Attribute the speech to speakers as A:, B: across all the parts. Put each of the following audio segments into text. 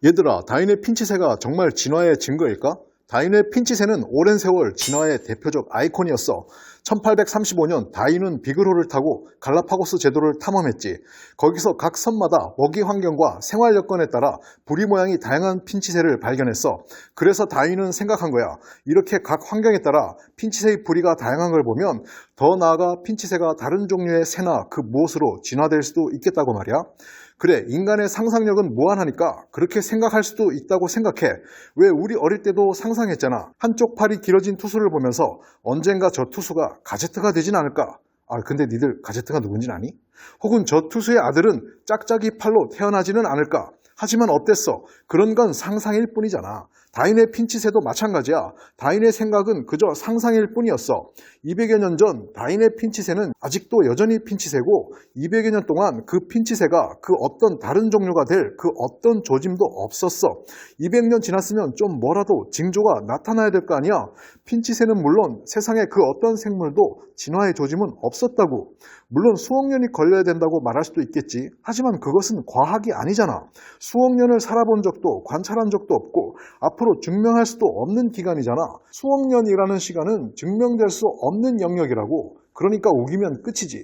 A: 얘들아, 다인의 핀치새가 정말 진화의 증거일까? 다인의 핀치새는 오랜 세월 진화의 대표적 아이콘이었어. 1835년 다인은 비그로를 타고 갈라파고스 제도를 탐험했지. 거기서 각 섬마다 먹이 환경과 생활 여건에 따라 부리 모양이 다양한 핀치새를 발견했어. 그래서 다인은 생각한 거야. 이렇게 각 환경에 따라 핀치새의 부리가 다양한 걸 보면 더 나아가 핀치새가 다른 종류의 새나 그 무엇으로 진화될 수도 있겠다고 말이야. 그래, 인간의 상상력은 무한하니까 그렇게 생각할 수도 있다고 생각해. 왜 우리 어릴 때도 상상했잖아. 한쪽 팔이 길어진 투수를 보면서 언젠가 저 투수가 가제트가 되진 않을까? 근데 니들 가제트가 누군지 아니? 혹은 저 투수의 아들은 짝짝이 팔로 태어나지는 않을까? 하지만 어땠어? 그런 건 상상일 뿐이잖아. 다인의 핀치새도 마찬가지야. 다인의 생각은 그저 상상일 뿐이었어. 200여 년 전 다인의 핀치새는 아직도 여전히 핀치새고 200여 년 동안 그 핀치새가 그 어떤 다른 종류가 될 그 어떤 조짐도 없었어. 200년 지났으면 좀 뭐라도 징조가 나타나야 될 거 아니야. 핀치새는 물론 세상에 그 어떤 생물도 진화의 조짐은 없었다고. 물론 수억 년이 걸려야 된다고 말할 수도 있겠지. 하지만 그것은 과학이 아니잖아. 수억 년을 살아본 적도 관찰한 적도 없고 앞으로 증명할 수도 없는 기간이잖아. 수억 년이라는 시간은 증명될 수 없는 영역이라고. 그러니까 우기면 끝이지.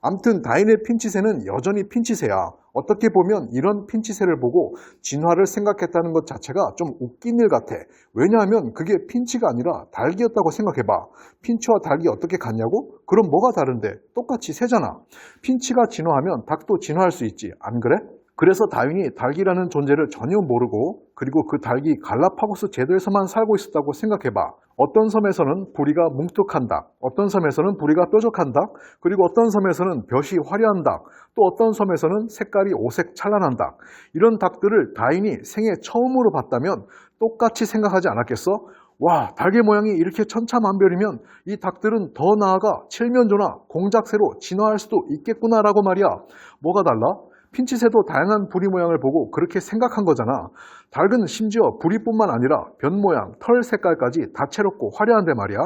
A: 암튼 다인의 핀치새는 여전히 핀치새야. 어떻게 보면 이런 핀치새를 보고 진화를 생각했다는 것 자체가 좀 웃긴 일 같아. 왜냐하면 그게 핀치가 아니라 닭이었다고 생각해봐. 핀치와 닭이 어떻게 같냐고? 그럼 뭐가 다른데? 똑같이 새잖아. 핀치가 진화하면 닭도 진화할 수 있지. 안 그래? 그래서 다윈이 닭이라는 존재를 전혀 모르고 그리고 그 닭이 갈라파고스 제도에서만 살고 있었다고 생각해봐. 어떤 섬에서는 부리가 뭉툭한 닭, 어떤 섬에서는 부리가 뾰족한 닭, 그리고 어떤 섬에서는 벼시 화려한 닭, 또 어떤 섬에서는 색깔이 오색 찬란한 닭. 이런 닭들을 다윈이 생애 처음으로 봤다면 똑같이 생각하지 않았겠어? 와, 닭의 모양이 이렇게 천차만별이면 이 닭들은 더 나아가 칠면조나 공작새로 진화할 수도 있겠구나라고 말이야. 뭐가 달라? 핀치새도 다양한 부리 모양을 보고 그렇게 생각한 거잖아. 닭은 심지어 부리뿐만 아니라 변 모양, 털 색깔까지 다채롭고 화려한데 말이야.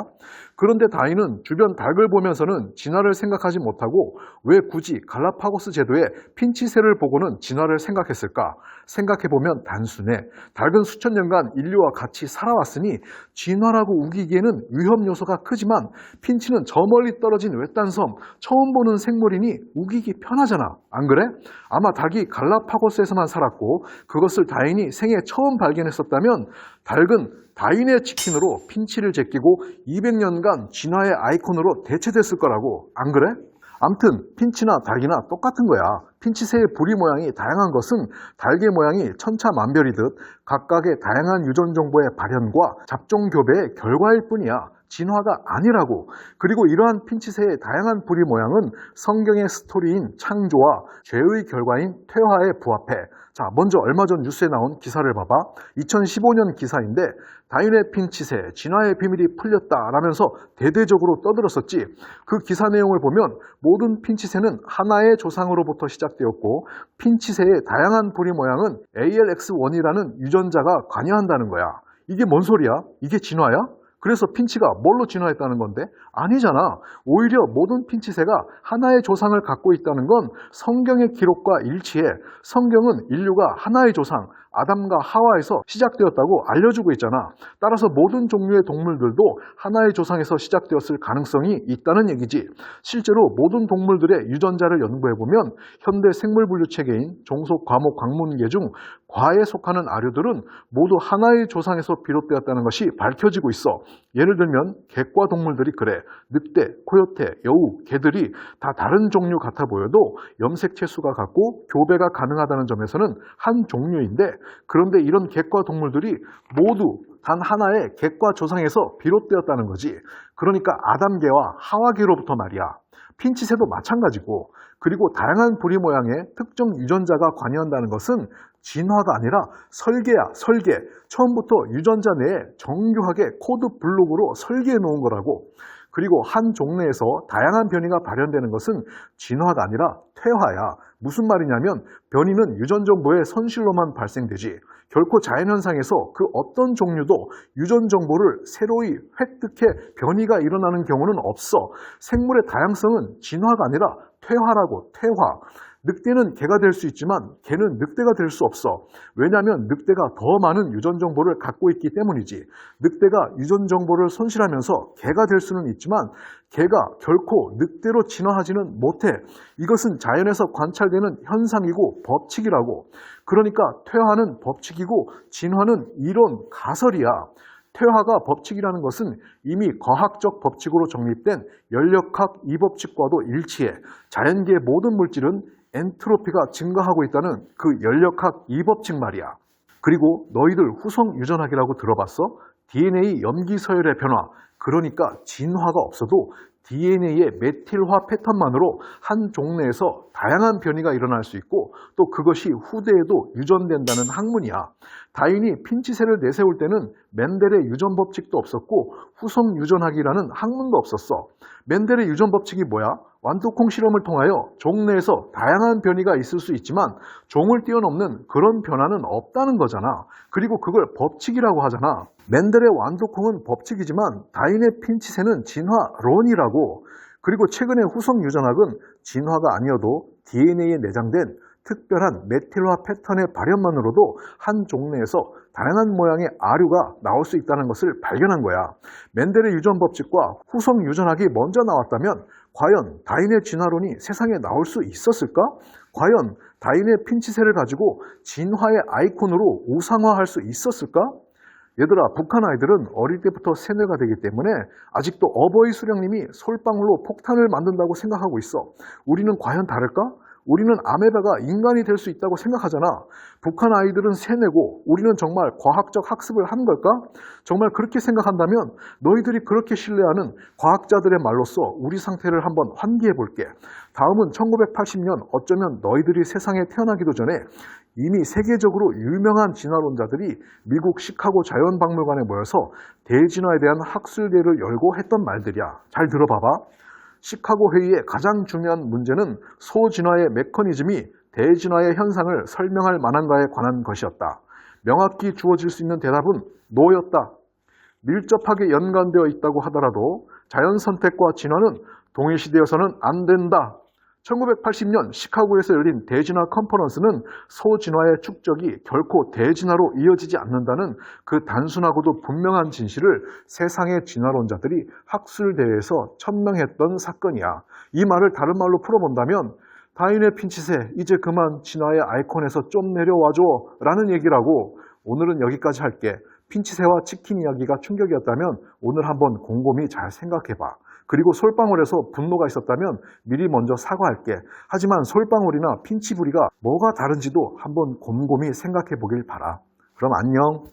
A: 그런데 다윈은 주변 닭을 보면서는 진화를 생각하지 못하고 왜 굳이 갈라파고스 제도의 핀치새를 보고는 진화를 생각했을까? 생각해보면 단순해. 닭은 수천 년간 인류와 같이 살아왔으니 진화라고 우기기에는 위험 요소가 크지만 핀치는 저 멀리 떨어진 외딴 섬, 처음 보는 생물이니 우기기 편하잖아. 안 그래? 아마 닭이 갈라파고스에서만 살았고 그것을 다윈이 생애 처음 발견했었다면 닭은 다윈의 치킨으로 핀치를 제끼고 200년간 진화의 아이콘으로 대체됐을 거라고. 안 그래? 암튼 핀치나 닭이나 똑같은 거야. 핀치새의 부리 모양이 다양한 것은 닭의 모양이 천차만별이듯 각각의 다양한 유전 정보의 발현과 잡종 교배의 결과일 뿐이야. 진화가 아니라고. 그리고 이러한 핀치새의 다양한 부리 모양은 성경의 스토리인 창조와 죄의 결과인 퇴화에 부합해. 자, 먼저 얼마 전 뉴스에 나온 기사를 봐봐. 2015년 기사인데 다윈의 핀치새, 진화의 비밀이 풀렸다라면서 대대적으로 떠들었었지. 그 기사 내용을 보면 모든 핀치새는 하나의 조상으로부터 시작되었고 핀치새의 다양한 부리 모양은 ALX1이라는 유전자가 관여한다는 거야. 이게 뭔 소리야? 이게 진화야? 그래서 핀치가 뭘로 진화했다는 건데? 아니잖아. 오히려 모든 핀치새가 하나의 조상을 갖고 있다는 건 성경의 기록과 일치해. 성경은 인류가 하나의 조상, 아담과 하와에서 시작되었다고 알려주고 있잖아. 따라서 모든 종류의 동물들도 하나의 조상에서 시작되었을 가능성이 있다는 얘기지. 실제로 모든 동물들의 유전자를 연구해보면 현대 생물분류 체계인 종속, 과목, 광문계 중 과에 속하는 아류들은 모두 하나의 조상에서 비롯되었다는 것이 밝혀지고 있어. 예를 들면 객과 동물들이 그래. 늑대, 코요테, 여우, 개들이 다 다른 종류 같아 보여도 염색 채수가 같고 교배가 가능하다는 점에서는 한 종류인데 그런데 이런 객과 동물들이 모두 단 하나의 객과 조상에서 비롯되었다는 거지. 그러니까 아담계와 하와계로부터 말이야. 핀치새도 마찬가지고 그리고 다양한 부리 모양의 특정 유전자가 관여한다는 것은 진화가 아니라 설계야, 설계. 처음부터 유전자 내에 정교하게 코드 블록으로 설계해 놓은 거라고. 그리고 한 종내에서 다양한 변이가 발현되는 것은 진화가 아니라 퇴화야. 무슨 말이냐면 변이는 유전 정보의 손실로만 발생되지 결코 자연현상에서 그 어떤 종류도 유전 정보를 새로이 획득해 변이가 일어나는 경우는 없어. 생물의 다양성은 진화가 아니라 퇴화라고, 퇴화. 늑대는 개가 될 수 있지만 개는 늑대가 될 수 없어. 왜냐하면 늑대가 더 많은 유전 정보를 갖고 있기 때문이지. 늑대가 유전 정보를 손실하면서 개가 될 수는 있지만 개가 결코 늑대로 진화하지는 못해. 이것은 자연에서 관찰되는 현상이고 법칙이라고. 그러니까 퇴화는 법칙이고 진화는 이론, 가설이야. 퇴화가 법칙이라는 것은 이미 과학적 법칙으로 정립된 연력학 이 법칙과도 일치해. 자연계의 모든 물질은 엔트로피가 증가하고 있다는 그 연력학 이 법칙 말이야. 그리고 너희들 후성 유전학이라고 들어봤어? DNA 염기 서열의 변화, 그러니까 진화가 없어도 DNA의 메틸화 패턴만으로 한 종내에서 다양한 변이가 일어날 수 있고 또 그것이 후대에도 유전된다는 학문이야. 다윈이 핀치세를 내세울 때는 멘델의 유전 법칙도 없었고 후성 유전학이라는 학문도 없었어. 멘델의 유전 법칙이 뭐야? 완두콩 실험을 통하여 종내에서 다양한 변이가 있을 수 있지만 종을 뛰어넘는 그런 변화는 없다는 거잖아. 그리고 그걸 법칙이라고 하잖아. 멘델의 완두콩은 법칙이지만 다윈의 핀치세는 진화론이라고. 그리고 최근의 후성 유전학은 진화가 아니어도 DNA에 내장된 특별한 메틸화 패턴의 발현만으로도 한 종내에서 다양한 모양의 아류가 나올 수 있다는 것을 발견한 거야. 멘델의 유전 법칙과 후성 유전학이 먼저 나왔다면 과연 다윈의 진화론이 세상에 나올 수 있었을까? 과연 다윈의 핀치세를 가지고 진화의 아이콘으로 우상화할 수 있었을까? 얘들아, 북한 아이들은 어릴 때부터 세뇌가 되기 때문에 아직도 어버이 수령님이 솔방울로 폭탄을 만든다고 생각하고 있어. 우리는 과연 다를까? 우리는 아메바가 인간이 될 수 있다고 생각하잖아. 북한 아이들은 세뇌고 우리는 정말 과학적 학습을 한 걸까? 정말 그렇게 생각한다면 너희들이 그렇게 신뢰하는 과학자들의 말로써 우리 상태를 한번 환기해 볼게. 다음은 1980년 어쩌면 너희들이 세상에 태어나기도 전에 이미 세계적으로 유명한 진화론자들이 미국 시카고 자연박물관에 모여서 대진화에 대한 학술대회를 열고 했던 말들이야. 잘 들어봐봐. 시카고 회의의 가장 중요한 문제는 소진화의 메커니즘이 대진화의 현상을 설명할 만한가에 관한 것이었다. 명확히 주어질 수 있는 대답은 노였다. 밀접하게 연관되어 있다고 하더라도 자연선택과 진화는 동일시되어서는 안 된다. 1980년 시카고에서 열린 대진화 컨퍼런스는 소진화의 축적이 결코 대진화로 이어지지 않는다는 그 단순하고도 분명한 진실을 세상의 진화론자들이 학술대회에서 천명했던 사건이야. 이 말을 다른 말로 풀어본다면 다윈의 핀치세, 이제 그만 진화의 아이콘에서 좀 내려와줘 라는 얘기라고. 오늘은 여기까지 할게. 핀치세와 치킨 이야기가 충격이었다면 오늘 한번 곰곰이 잘 생각해봐. 그리고 솔방울에서 분노가 있었다면 미리 먼저 사과할게. 하지만 솔방울이나 핀치부리가 뭐가 다른지도 한번 곰곰이 생각해 보길 바라. 그럼 안녕.